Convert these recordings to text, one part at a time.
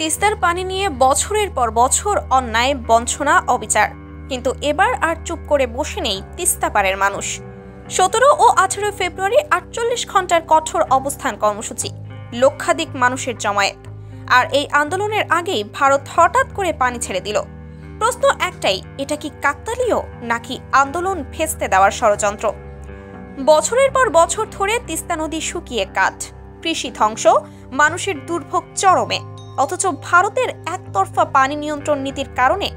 তিস্তার পানি নিয়ে বছরের পর বছর অন্যায়, বঞ্চনা, অবিচার, কিন্তু এবার আর চুপ করে বসে নেই তিস্তা পাড়ের মানুষ। 17 ও 18 ফেব্রুয়ারি 48 ঘন্টার কঠোর অবস্থান কর্মসূচি, লক্ষাধিক মানুষের জমায়েত। আর এই আন্দোলনের আগেই ভারত হঠাৎ করে পানি ছেড়ে দিল। প্রশ্ন একটাই, এটা কি কাকতালীয় নাকি আন্দোলন ভেস্তে দেওয়ার ষড়যন্ত্র? বছরের পর বছর ধরে তিস্তা নদী শুকিয়ে কাঠ, কৃষি ধ্বংস, মানুষের দুর্ভোগ চরমে, অথচ ভারতের একতরফা পানি নিয়ন্ত্রণ নীতির কারণে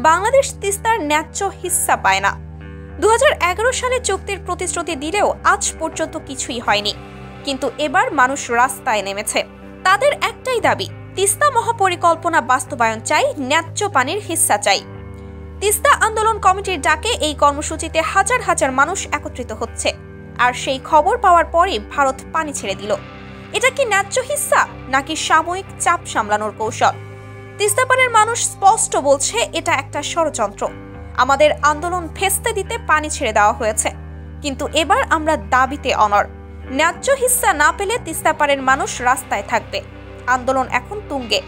বাংলাদেশ তিস্তার ন্যায্য হিস্সা পায় না। 2011 সালে চুক্তির প্রতিশ্রুতি দিলেও আজ পর্যন্ত কিছুই হয়নি। কিন্তু এবার মানুষ রাস্তায় নেমেছে। তাদের একটাই দাবি, তিস্তা মহাপরিকল্পনা বাস্তবায়ন চাই, ন্যায্য পানির হিস্সা চাই। তিস্তা আন্দোলন কমিটির ডাকে এই কর্মসূচিতে হাজার হাজার মানুষ একত্রিত হচ্ছে। আর সেই খবর পাওয়ার পরই ভারত পানি ছেড়ে দিল। এটা কি ন্যায্য হিস্সা নাকি সাময়িক চাপ সামলানোর কৌশল? তিস্তা পাড়ের মানুষ স্পষ্ট বলছে, এটা একটা ষড়যন্ত্র। আমাদের আন্দোলন ভেস্তে দিতে পানি ছেড়ে দেওয়া হয়েছে, কিন্তু এবার আমরা দাবিতে অনড়। ন্যায্য হিস্সা না পেলে তিস্তা পাড়ের মানুষ রাস্তায় থাকবে। আন্দোলন এখন তুঙ্গে।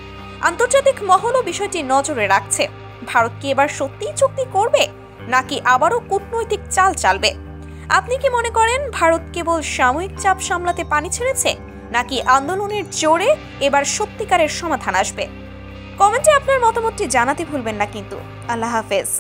আন্তর্জাতিক মহলও বিষয়টি নজরে রাখছে। ভারত কি এবার সত্যিই চুক্তি করবে নাকি আবারও কূটনৈতিক চাল চালবে? আপনি কি মনে করেন ভারত কেবল সাময়িক চাপ সামলাতে পানি ছেড়েছে, নাকি আন্দোলনের জোরে এবার সত্যিকারের সমাধান আসবে? কমেন্টে আপনার মতামতটি জানাতে ভুলবেন না কিন্তু। আল্লাহ হাফেজ।